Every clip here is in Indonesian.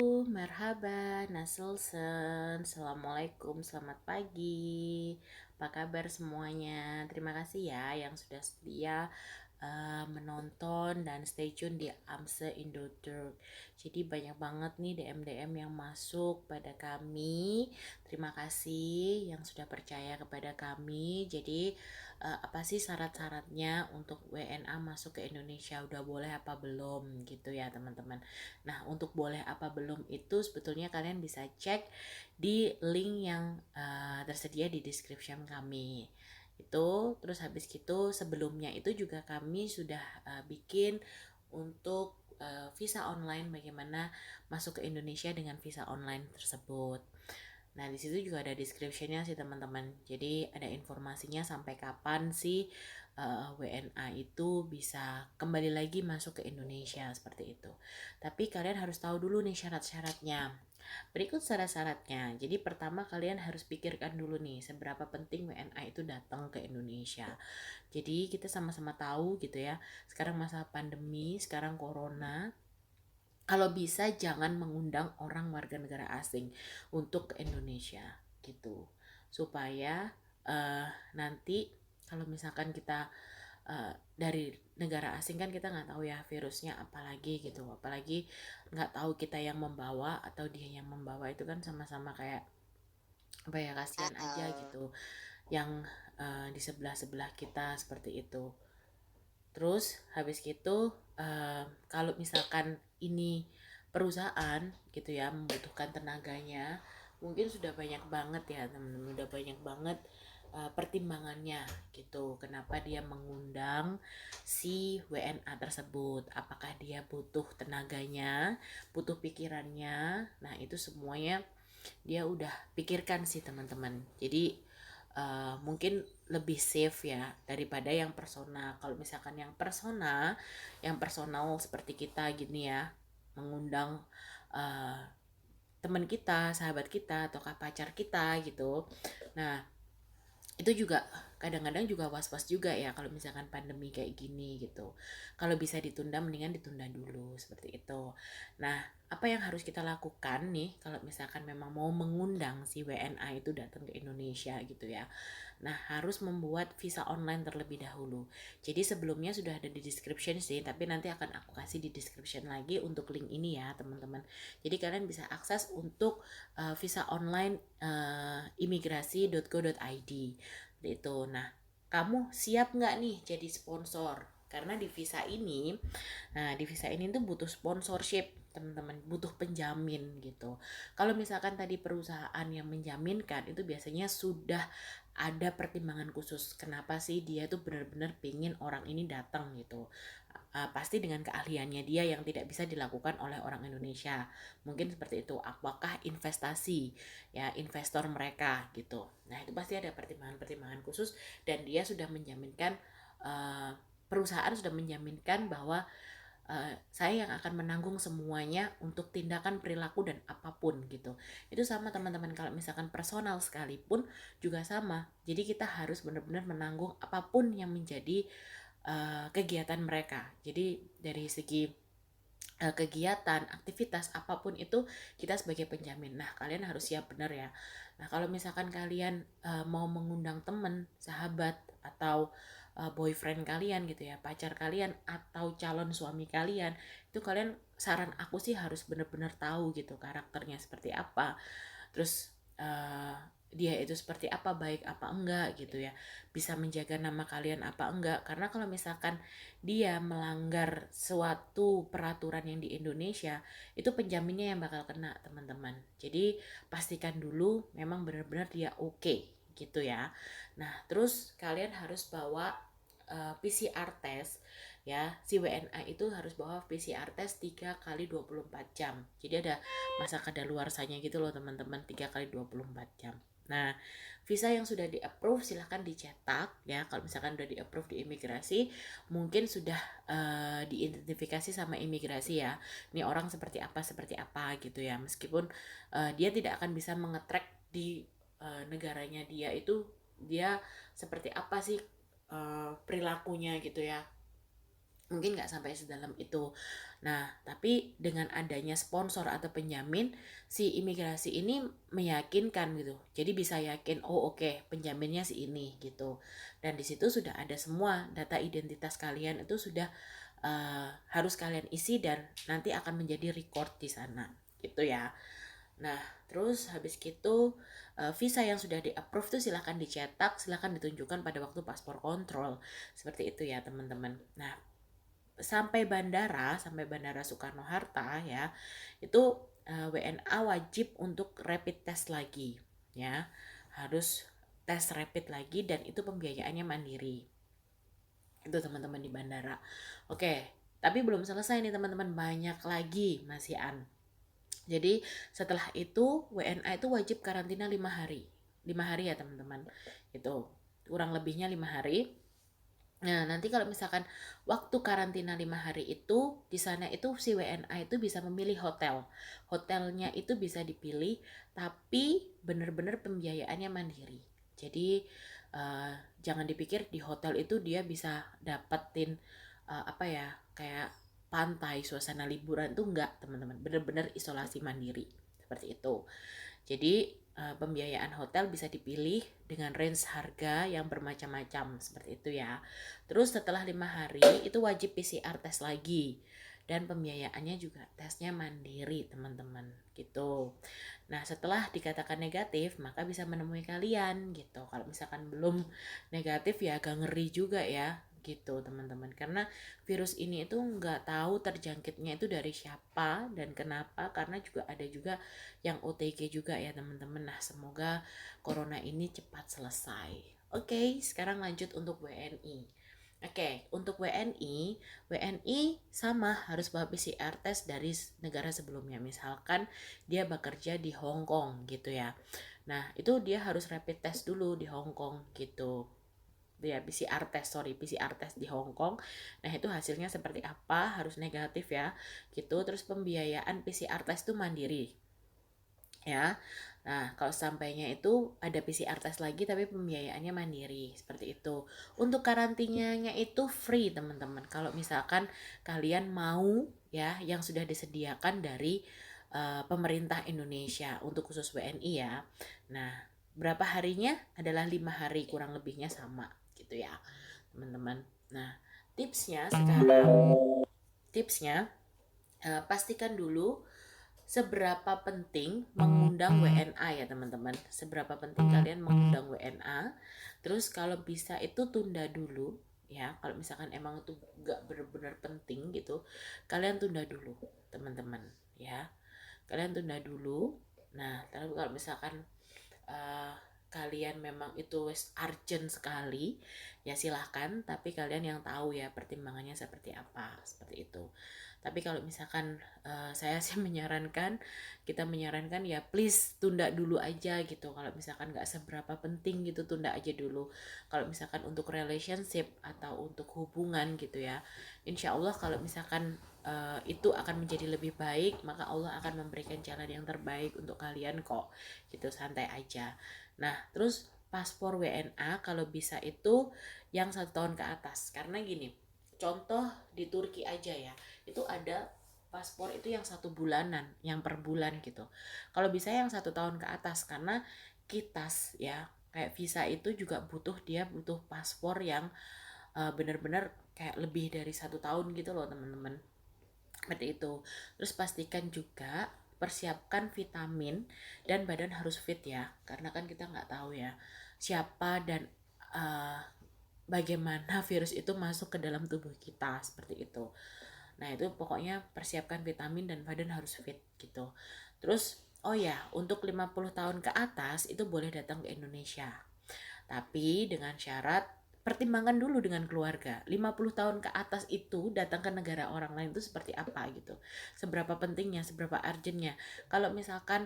Merhaba, Nasulsen. Assalamualaikum, selamat pagi. Apa kabar semuanya? Terima kasih ya yang sudah setia menonton dan stay tune di Amse Indoturk. Jadi banyak banget nih DM-DM yang masuk pada kami. Terima kasih yang sudah percaya kepada kami. Jadi apa sih syarat-syaratnya untuk WNA masuk ke Indonesia? Udah boleh apa belum gitu ya teman-teman. Nah, untuk boleh apa belum itu sebetulnya kalian bisa cek di link yang tersedia di description kami. Itu terus habis gitu sebelumnya itu juga kami sudah bikin untuk visa online bagaimana masuk ke Indonesia dengan visa online tersebut. Nah, di situ juga ada description-nya sih teman-teman. Jadi ada informasinya sampai kapan sih WNA itu bisa kembali lagi masuk ke Indonesia seperti itu. Tapi kalian harus tahu dulu nih syarat-syaratnya. Berikut syarat-syaratnya. Jadi pertama kalian harus pikirkan dulu nih seberapa penting WNA itu datang ke Indonesia. Jadi kita sama-sama tahu gitu ya. Sekarang masa pandemi, sekarang corona, kalau bisa jangan mengundang orang warga negara asing untuk ke Indonesia gitu supaya nanti kalau misalkan kita dari negara asing kan kita nggak tahu ya virusnya apalagi gitu, apalagi nggak tahu kita yang membawa atau dia yang membawa, itu kan sama-sama kayak apa ya, kasihan aja gitu yang di sebelah kita seperti itu. Terus habis gitu kalau misalkan ini perusahaan gitu ya membutuhkan tenaganya, mungkin sudah banyak banget ya teman-teman, udah banyak banget pertimbangannya gitu. Kenapa dia mengundang si WNA tersebut? Apakah dia butuh tenaganya, butuh pikirannya? Nah, itu semuanya dia udah pikirkan sih teman-teman. Jadi mungkin lebih safe ya daripada yang persona. Kalau misalkan yang personal seperti kita gini ya, mengundang uh, teman kita, sahabat kita, atau pacar kita gitu. Nah, itu juga kadang-kadang juga was-was juga ya kalau misalkan pandemi kayak gini gitu. Kalau bisa ditunda mendingan ditunda dulu seperti itu. Nah, apa yang harus kita lakukan nih kalau misalkan memang mau mengundang si WNA itu datang ke Indonesia gitu ya. Nah, harus membuat visa online terlebih dahulu. Jadi sebelumnya sudah ada di description sih, tapi nanti akan aku kasih di description lagi untuk link ini ya, teman-teman. Jadi kalian bisa akses untuk visa online imigrasi.go.id itu. Nah, kamu siap nggak nih jadi sponsor? Karena di visa ini, nah di visa ini tuh butuh sponsorship teman-teman, butuh penjamin gitu. Kalau misalkan tadi perusahaan yang menjaminkan itu biasanya sudah ada pertimbangan khusus. Kenapa sih dia tuh benar-benar pingin orang ini datang gitu. Pasti dengan keahliannya dia yang tidak bisa dilakukan oleh orang Indonesia. Mungkin seperti itu. Apakah investasi ya investor mereka gitu. Nah, itu pasti ada pertimbangan-pertimbangan khusus dan dia sudah menjaminkan perusahaan sudah menjaminkan bahwa saya yang akan menanggung semuanya untuk tindakan perilaku dan apapun gitu. Itu sama teman-teman, kalau misalkan personal sekalipun juga sama. Jadi kita harus benar-benar menanggung apapun yang menjadi kegiatan mereka. Jadi dari segi kegiatan, aktivitas apapun itu kita sebagai penjamin. Nah, kalian harus siap benar ya. Nah, kalau misalkan kalian mau mengundang teman, sahabat atau boyfriend kalian gitu ya, pacar kalian atau calon suami kalian, itu kalian, saran aku sih harus benar-benar tahu gitu karakternya seperti apa. Terus dia itu seperti apa, baik apa enggak gitu ya, bisa menjaga nama kalian apa enggak. Karena kalau misalkan dia melanggar suatu peraturan yang di Indonesia, itu penjaminnya yang bakal kena teman-teman. Jadi pastikan dulu memang benar-benar dia oke gitu ya. Nah, terus kalian harus bawa PCR test ya. Si WNA itu harus bawa PCR test 3 kali 24 jam. Jadi ada masa kadaluarsanya gitu loh teman-teman, 3 kali 24 jam. Nah, visa yang sudah di-approve silahkan dicetak ya. Kalau misalkan sudah di-approve di imigrasi, mungkin sudah diidentifikasi sama imigrasi ya. Ini orang seperti apa gitu ya. Meskipun dia tidak akan bisa mengetrack di negaranya dia itu dia seperti apa sih perilakunya gitu ya. mungkin nggak sampai sedalam itu. Nah, tapi dengan adanya sponsor atau penjamin, si imigrasi ini meyakinkan gitu. Jadi bisa yakin, oh oke, penjaminnya si ini gitu. Dan di situ sudah ada semua data identitas kalian itu sudah harus kalian isi dan nanti akan menjadi record di sana gitu ya. Nah, terus habis gitu visa yang sudah di-approve tuh silahkan dicetak, silahkan ditunjukkan pada waktu paspor kontrol. Seperti itu ya teman-teman. Nah, sampai bandara Soekarno-Hatta ya, itu WNA wajib untuk rapid test lagi ya. Harus tes rapid lagi dan itu pembiayaannya mandiri. Itu teman-teman di bandara. Oke, tapi belum selesai nih teman-teman, banyak lagi masih Jadi setelah itu WNA itu wajib karantina 5 hari. 5 hari ya teman-teman. Itu kurang lebihnya 5 hari. Nah, nanti kalau misalkan waktu karantina 5 hari itu, di sana itu si WNA itu bisa memilih hotel. Hotelnya itu bisa dipilih, tapi benar-benar pembiayaannya mandiri. Jadi jangan dipikir di hotel itu dia bisa dapetin apa ya, kayak pantai, suasana liburan, itu enggak teman-teman. Benar-benar isolasi mandiri seperti itu. Jadi pembiayaan hotel bisa dipilih dengan range harga yang bermacam-macam seperti itu ya. Terus setelah 5 hari itu wajib PCR tes lagi dan pembiayaannya juga tesnya mandiri teman-teman gitu. Nah setelah dikatakan negatif maka bisa menemui kalian gitu. Kalau misalkan belum negatif ya agak ngeri juga ya gitu teman-teman, karena virus ini itu nggak tahu terjangkitnya itu dari siapa dan kenapa, karena juga ada juga yang OTG juga ya teman-teman. Nah semoga corona ini cepat selesai. Oke, sekarang lanjut untuk WNI. Oke, untuk WNI sama harus bawa PCR test dari negara sebelumnya. Misalkan dia bekerja di Hong Kong gitu ya. Nah, itu dia harus rapid test dulu di Hong Kong gitu. Ya, PCR test di Hong Kong. Nah, itu hasilnya seperti apa? Harus negatif ya. Gitu. Terus pembiayaan PCR test itu mandiri. Ya. Nah, kalau sampainya itu ada PCR test lagi tapi pembiayaannya mandiri, seperti itu. Untuk karantinanya itu free, teman-teman. Kalau misalkan kalian mau ya yang sudah disediakan dari pemerintah Indonesia untuk khusus WNI ya. Nah, berapa harinya adalah 5 hari, kurang lebihnya sama gitu ya, teman-teman. Nah, tipsnya pastikan dulu seberapa penting mengundang WNA ya teman-teman. Seberapa penting kalian mengundang WNA. Terus kalau bisa itu tunda dulu ya. Kalau misalkan emang itu gak benar-benar penting gitu, kalian tunda dulu teman-teman ya. Kalian tunda dulu. Nah, tapi kalau misalkan uh, kalian memang itu urgent sekali ya silahkan, tapi kalian yang tahu ya pertimbangannya seperti apa, seperti itu. Tapi kalau misalkan saya sih kita menyarankan ya please tunda dulu aja gitu. Kalau misalkan nggak seberapa penting gitu, tunda aja dulu. Kalau misalkan untuk relationship atau untuk hubungan gitu ya, insya Allah kalau misalkan itu akan menjadi lebih baik, maka Allah akan memberikan jalan yang terbaik untuk kalian kok gitu, santai aja. Nah terus paspor WNA kalau bisa itu yang 1 tahun ke atas, karena gini, contoh di Turki aja ya, itu ada paspor itu yang 1 bulanan, yang per bulan gitu. Kalau bisa yang 1 tahun ke atas, karena kitas ya kayak visa itu juga dia butuh paspor yang benar-benar kayak lebih dari 1 tahun gitu loh teman-teman, seperti itu. Terus pastikan juga persiapkan vitamin dan badan harus fit ya, karena kan kita nggak tahu ya siapa dan uh, bagaimana virus itu masuk ke dalam tubuh kita, seperti itu. Nah itu pokoknya persiapkan vitamin dan badan harus fit gitu. Terus oh ya, untuk 50 tahun ke atas itu boleh datang ke Indonesia, tapi dengan syarat pertimbangkan dulu dengan keluarga. 50 tahun ke atas itu datang ke negara orang lain itu seperti apa gitu. Seberapa pentingnya, seberapa urgentnya. Kalau misalkan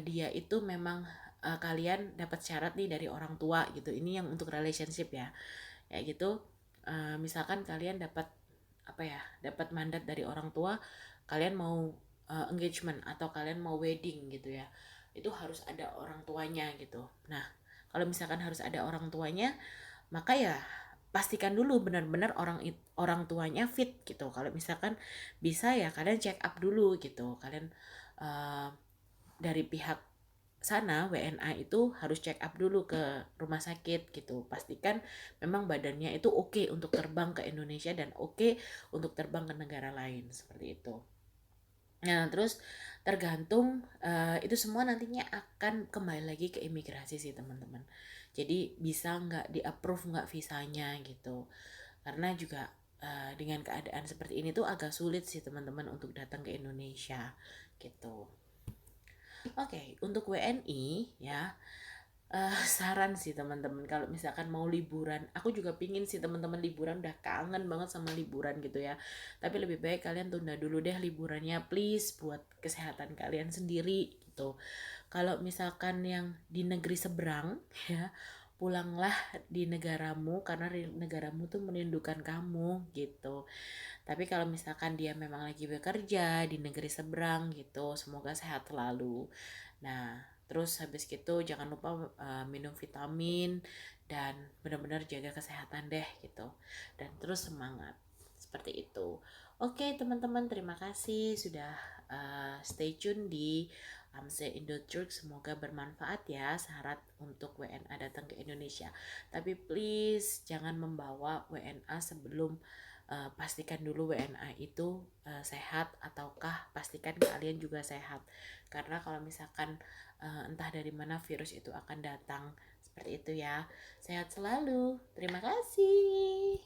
dia itu memang kalian dapat syarat nih dari orang tua gitu. Ini yang untuk relationship ya. Kayak gitu. Misalkan kalian dapat apa ya? Dapat mandat dari orang tua, kalian mau engagement atau kalian mau wedding gitu ya. Itu harus ada orang tuanya gitu. Nah, kalau misalkan harus ada orang tuanya, maka ya pastikan dulu benar-benar orang tuanya fit gitu. Kalau misalkan bisa ya kalian check up dulu gitu. Kalian uh, dari pihak sana WNA itu harus check up dulu ke rumah sakit gitu. Pastikan memang badannya itu oke untuk terbang ke Indonesia dan oke untuk terbang ke negara lain seperti itu. Nah, terus tergantung itu semua nantinya akan kembali lagi ke imigrasi sih teman-teman. Jadi bisa nggak di-approve nggak visanya gitu. Karena juga dengan keadaan seperti ini tuh agak sulit sih teman-teman untuk datang ke Indonesia gitu. Oke, untuk WNI ya, saran sih teman-teman kalau misalkan mau liburan, aku juga pingin sih teman-teman liburan, udah kangen banget sama liburan gitu ya. Tapi lebih baik kalian tunda dulu deh liburannya please, buat kesehatan kalian sendiri gitu. Kalau misalkan yang di negeri seberang ya, pulanglah di negaramu karena negaramu tuh merindukan kamu gitu. Tapi kalau misalkan dia memang lagi bekerja di negeri seberang gitu, semoga sehat selalu. Nah, terus habis gitu jangan lupa minum vitamin dan benar-benar jaga kesehatan deh gitu. Dan terus semangat. Seperti itu. Oke, teman-teman, terima kasih sudah stay tune di Amse Indo Turk. Semoga bermanfaat ya syarat untuk WNA datang ke Indonesia. Tapi please jangan membawa WNA sebelum pastikan dulu WNA itu sehat, ataukah pastikan kalian juga sehat. Karena kalau misalkan entah dari mana virus itu akan datang. Seperti itu ya. Sehat selalu. Terima kasih.